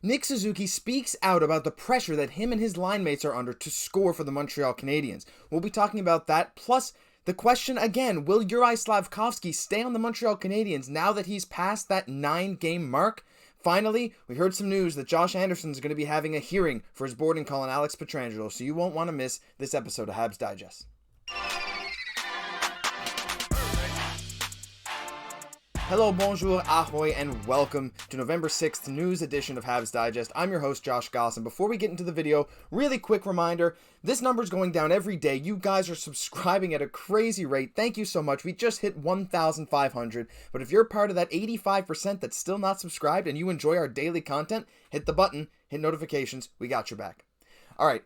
Nick Suzuki speaks out about the pressure that him and his line mates are under to score for the Montreal Canadiens. We'll be talking about that, plus the question again, will Juraj Slafkovsky stay on the Montreal Canadiens now that he's passed that 9-game mark? Finally, we heard some news that Josh Anderson is going to be having a hearing for his boarding call on Alex Pietrangelo, so you won't want to miss this episode of Habs Digest. Hello, bonjour, ahoy, and welcome to November 6th news edition of Habs Digest. I'm your host, Josh Gosse, and before we get into the video, really quick reminder, this number's going down every day. You guys are subscribing at a crazy rate. Thank you so much. We just hit 1,500, but if you're part of that 85% that's still not subscribed and you enjoy our daily content, hit the button, hit notifications, we got your back. All right.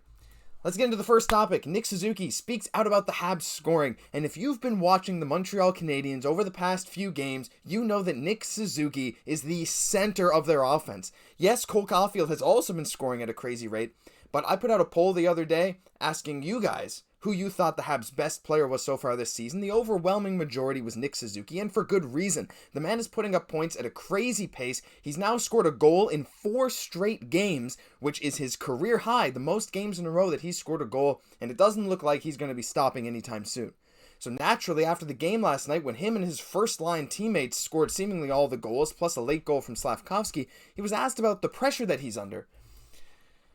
Let's get into the first topic. Nick Suzuki speaks out about the Habs scoring, and if you've been watching the Montreal Canadiens over the past few games, you know that Nick Suzuki is the center of their offense. Yes, Caufield has also been scoring at a crazy rate, but I put out a poll the other day asking you guys who you thought the Habs' best player was so far this season. The overwhelming majority was Nick Suzuki, and for good reason. The man is putting up points at a crazy pace. He's now scored a goal in 4 straight games, which is his career high, the most games in a row that he's scored a goal, and it doesn't look like he's going to be stopping anytime soon. So naturally, after the game last night, when him and his first-line teammates scored seemingly all the goals, plus a late goal from Slafkovsky, he was asked about the pressure that he's under.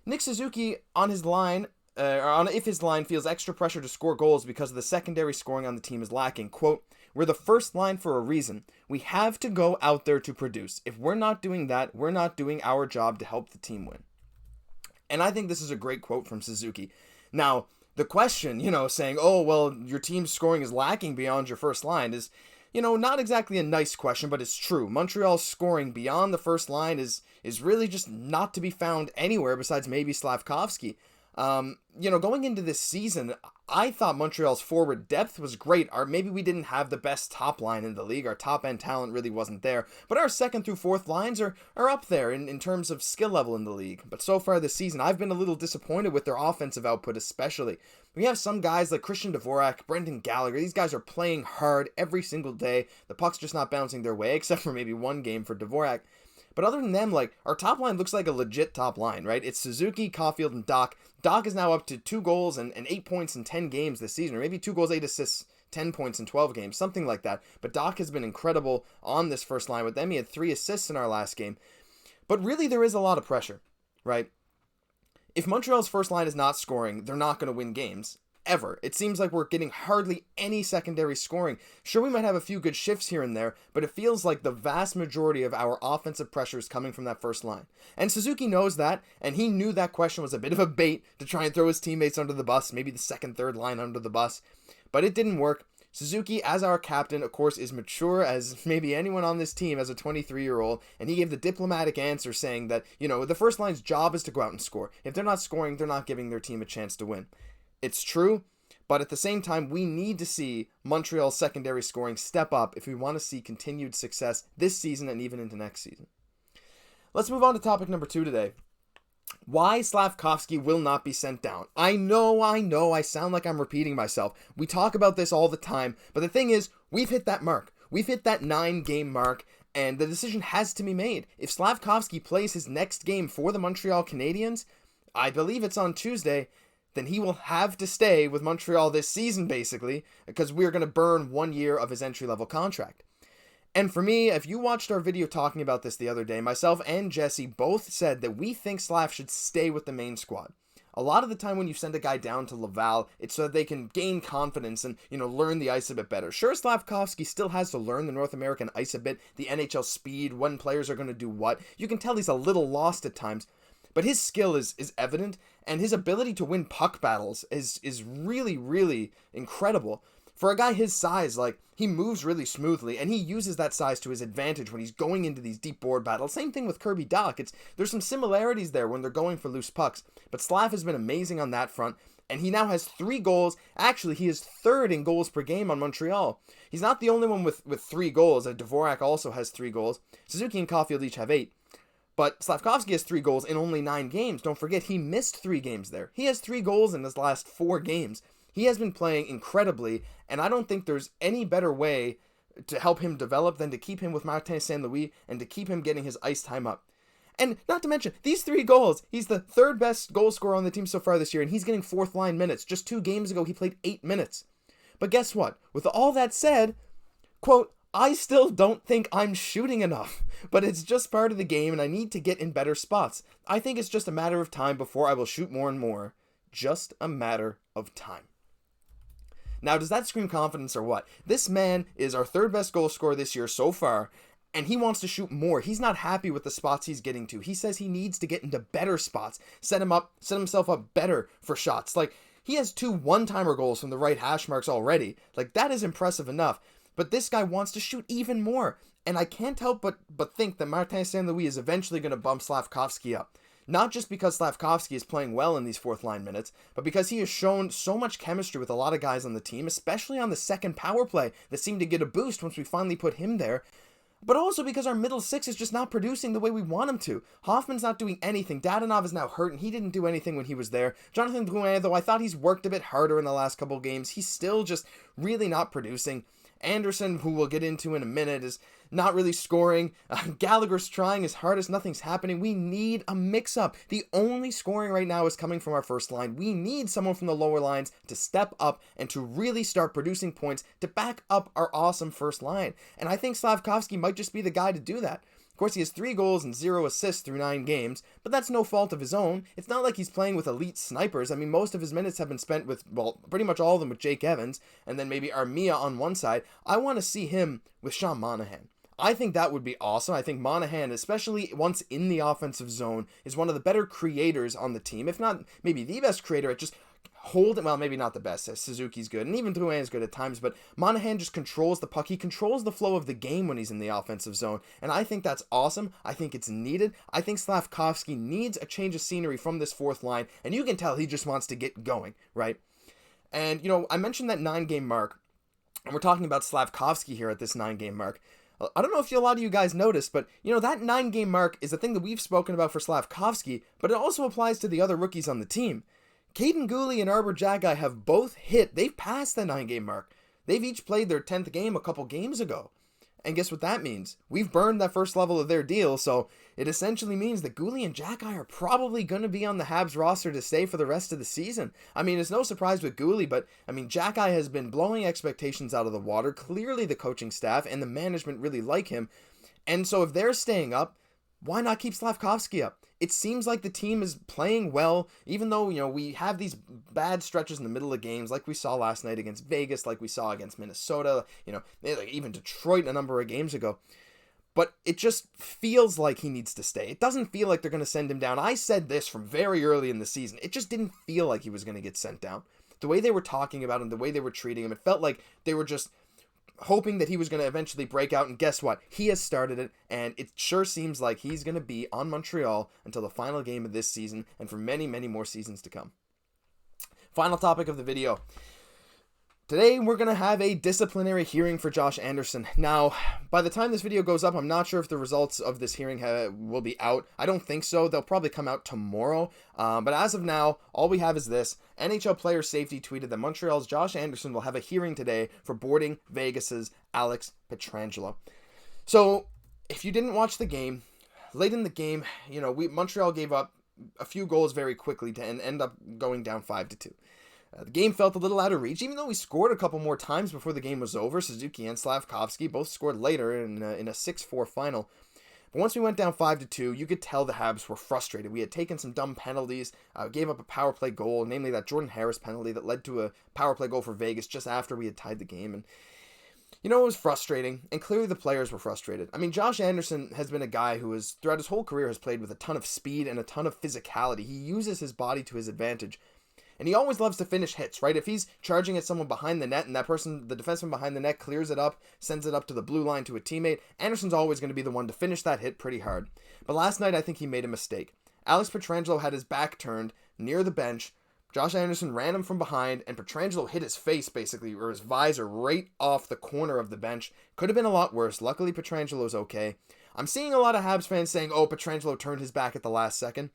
Nick Suzuki, on his line, if his line feels extra pressure to score goals because of the secondary scoring on the team is lacking. Quote, "We're the first line for a reason. We have to go out there to produce. If we're not doing that, we're not doing our job to help the team win." And I think this is a great quote from Suzuki. Now, the question, saying, oh, well, your team's scoring is lacking beyond your first line is, not exactly a nice question, but it's true. Montreal's scoring beyond the first line is really just not to be found anywhere besides maybe Slafkovsky. Going into this season, I thought Montreal's forward depth was great. Maybe we didn't have the best top line in the league. Our top end talent really wasn't there. But our second through fourth lines are up there in terms of skill level in the league. But so far this season, I've been a little disappointed with their offensive output especially. We have some guys like Christian Dvorak, Brendan Gallagher. These guys are playing hard every single day. The puck's just not bouncing their way, except for maybe one game for Dvorak. But other than them, our top line looks like a legit top line, right? It's Suzuki, Caufield, and Dach. Dach is now up to 2 goals and 8 points in 10 games this season, or maybe 2 goals, 8 assists, 10 points in 12 games, something like that. But Dach has been incredible on this first line with them. He had 3 assists in our last game. But really, there is a lot of pressure, right? If Montreal's first line is not scoring, they're not going to win games. Ever. It seems like we're getting hardly any secondary scoring. Sure, we might have a few good shifts here and there, but it feels like the vast majority of our offensive pressure is coming from that first line. And Suzuki knows that, and he knew that question was a bit of a bait to try and throw his teammates under the bus, maybe the second, third line under the bus, but it didn't work. Suzuki, as our captain, of course, is mature as maybe anyone on this team as a 23-year-old, and he gave the diplomatic answer saying that, the first line's job is to go out and score. If they're not scoring, they're not giving their team a chance to win. It's true, but at the same time, we need to see Montreal's secondary scoring step up if we want to see continued success this season and even into next season. Let's move on to topic number 2 today. Why Slafkovsky will not be sent down. I know, I sound like I'm repeating myself. We talk about this all the time, but the thing is, we've hit that mark. We've hit that 9-game mark, and the decision has to be made. If Slafkovsky plays his next game for the Montreal Canadiens, I believe it's on Tuesday, then he will have to stay with Montreal this season, basically, because we're going to burn 1 year of his entry-level contract. And for me, if you watched our video talking about this the other day, myself and Jesse both said that we think Slaf should stay with the main squad. A lot of the time when you send a guy down to Laval, it's so that they can gain confidence and, learn the ice a bit better. Sure, Slafkovsky still has to learn the North American ice a bit, the NHL speed, when players are going to do what. You can tell he's a little lost at times. But his skill is evident, and his ability to win puck battles is really, really incredible. For a guy his size, he moves really smoothly, and he uses that size to his advantage when he's going into these deep board battles. Same thing with Kirby Dach. There's some similarities there when they're going for loose pucks, but Slaf has been amazing on that front, and he now has 3 goals. Actually, he is 3rd in goals per game on Montreal. He's not the only one with 3 goals. Dvorak also has 3 goals. Suzuki and Caufield each have 8. But Slafkovsky has 3 goals in only 9 games. Don't forget, he missed 3 games there. He has 3 goals in his last 4 games. He has been playing incredibly, and I don't think there's any better way to help him develop than to keep him with Martin St. Louis and to keep him getting his ice time up. And not to mention, these 3 goals, he's the 3rd best goal scorer on the team so far this year, and he's getting 4th line minutes. Just 2 games ago, he played 8 minutes. But guess what? With all that said, quote, I still don't think I'm shooting enough, but it's just part of the game and I need to get in better spots. I think it's just a matter of time before I will shoot more and more. Just a matter of time. Now, does that scream confidence or what? This man is our 3rd best goal scorer this year so far, and he wants to shoot more. He's not happy with the spots he's getting to. He says he needs to get into better spots, set himself up better for shots. Like, he has 2 one-timer goals from the right hash marks already. Like, that is impressive enough. But this guy wants to shoot even more. And I can't help but think that Martin St. Louis is eventually going to bump Slafkovsky up. Not just because Slafkovsky is playing well in these 4th line minutes, but because he has shown so much chemistry with a lot of guys on the team, especially on the second power play that seemed to get a boost once we finally put him there. But also because our middle 6 is just not producing the way we want him to. Hoffman's not doing anything. Dadonov is now hurt, and he didn't do anything when he was there. Jonathan Drouin, though I thought he's worked a bit harder in the last couple games, he's still just really not producing. Anderson, who we'll get into in a minute, is not really scoring. Gallagher's trying his hardest. Nothing's happening. We need a mix-up. The only scoring right now is coming from our first line. We need someone from the lower lines to step up and to really start producing points to back up our awesome first line. And I think Slafkovsky might just be the guy to do that. Of course, he has 3 goals and 0 assists through 9 games, but that's no fault of his own. It's not like he's playing with elite snipers. I mean, most of his minutes have been spent with, well, pretty much all of them with Jake Evans, and then maybe Armia on one side. I want to see him with Sean Monahan. I think that would be awesome. I think Monahan, especially once in the offensive zone, is one of the better creators on the team, if not maybe the best creator at just holding, well, maybe not the best. Suzuki's good, and even Drouin is good at times, but Monahan just controls the puck. He controls the flow of the game when he's in the offensive zone, and I think that's awesome. I think it's needed. I think Slafkovsky needs a change of scenery from this 4th line, and you can tell he just wants to get going, right? And, I mentioned that 9-game mark, and we're talking about Slafkovsky here at this 9-game mark. I don't know if a lot of you guys noticed, but, that 9-game mark is a thing that we've spoken about for Slafkovsky, but it also applies to the other rookies on the team. Kaiden Guhle and Arber Xhekaj have both they've passed the 9-game mark. They've each played their 10th game a couple games ago. And guess what that means? We've burned that first level of their deal, so it essentially means that Guhle and Xhekaj are probably going to be on the Habs roster to stay for the rest of the season. I mean, it's no surprise with Guhle, but, Xhekaj has been blowing expectations out of the water. Clearly the coaching staff and the management really like him. And so if they're staying up, why not keep Slafkovsky up? It seems like the team is playing well, even though, we have these bad stretches in the middle of games, like we saw last night against Vegas, like we saw against Minnesota, even Detroit a number of games ago. But it just feels like he needs to stay. It doesn't feel like they're going to send him down. I said this from very early in the season. It just didn't feel like he was going to get sent down. The way they were talking about him, the way they were treating him, it felt like they were just hoping that he was going to eventually break out, and guess what? He has started it, and it sure seems like he's going to be on Montreal until the final game of this season, and for many, many more seasons to come. Final topic of the video. Today, we're going to have a disciplinary hearing for Josh Anderson. Now, by the time this video goes up, I'm not sure if the results of this hearing will be out. I don't think so. They'll probably come out tomorrow. But as of now, all we have is this. NHL Player Safety tweeted that Montreal's Josh Anderson will have a hearing today for boarding Vegas's Alex Pietrangelo. So, if you didn't watch the game, late in the game, Montreal gave up a few goals very quickly to end up going down 5-2. The game felt a little out of reach, even though we scored a couple more times before the game was over. Suzuki and Slafkovsky both scored later in a 6-4 final. But once we went down 5-2, you could tell the Habs were frustrated. We had taken some dumb penalties, gave up a power play goal, namely that Jordan Harris penalty that led to a power play goal for Vegas just after we had tied the game. And, it was frustrating, and clearly the players were frustrated. Josh Anderson has been a guy who has, throughout his whole career, has played with a ton of speed and a ton of physicality. He uses his body to his advantage. And he always loves to finish hits, right? If he's charging at someone behind the net and that person, the defenseman behind the net, clears it up, sends it up to the blue line to a teammate, Anderson's always going to be the one to finish that hit pretty hard. But last night, I think he made a mistake. Alex Pietrangelo had his back turned near the bench. Josh Anderson ran him from behind, and Pietrangelo hit his face, basically, or his visor, right off the corner of the bench. Could have been a lot worse. Luckily, Pietrangelo's okay. I'm seeing a lot of Habs fans saying, oh, Pietrangelo turned his back at the last second.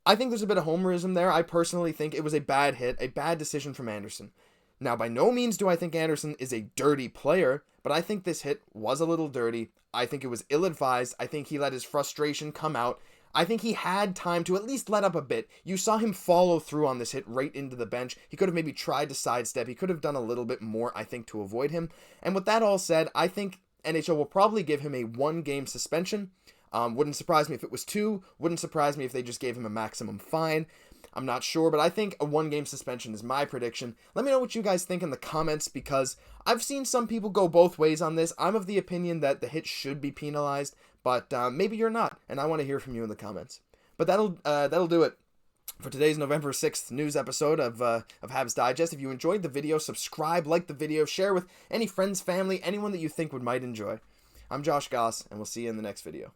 I think there's a bit of homerism there. I personally think it was a bad hit, a bad decision from Anderson. Now, by no means do I think Anderson is a dirty player, but I think this hit was a little dirty. I think it was ill-advised. I think he let his frustration come out. I think he had time to at least let up a bit. You saw him follow through on this hit right into the bench. He could have maybe tried to sidestep. He could have done a little bit more, I think, to avoid him. And with that all said, I think NHL will probably give him a 1-game suspension. Wouldn't surprise me if it was 2. Wouldn't surprise me if they just gave him a maximum fine. I'm not sure, but I think a 1-game suspension is my prediction. Let me know what you guys think in the comments, because I've seen some people go both ways on this. I'm of the opinion that the hit should be penalized, but maybe you're not, and I want to hear from you in the comments. But that'll do it for today's November 6th news episode of Habs Digest. If you enjoyed the video, subscribe, like the video, share with any friends, family, anyone that you think might enjoy. I'm Josh Gosse, and we'll see you in the next video.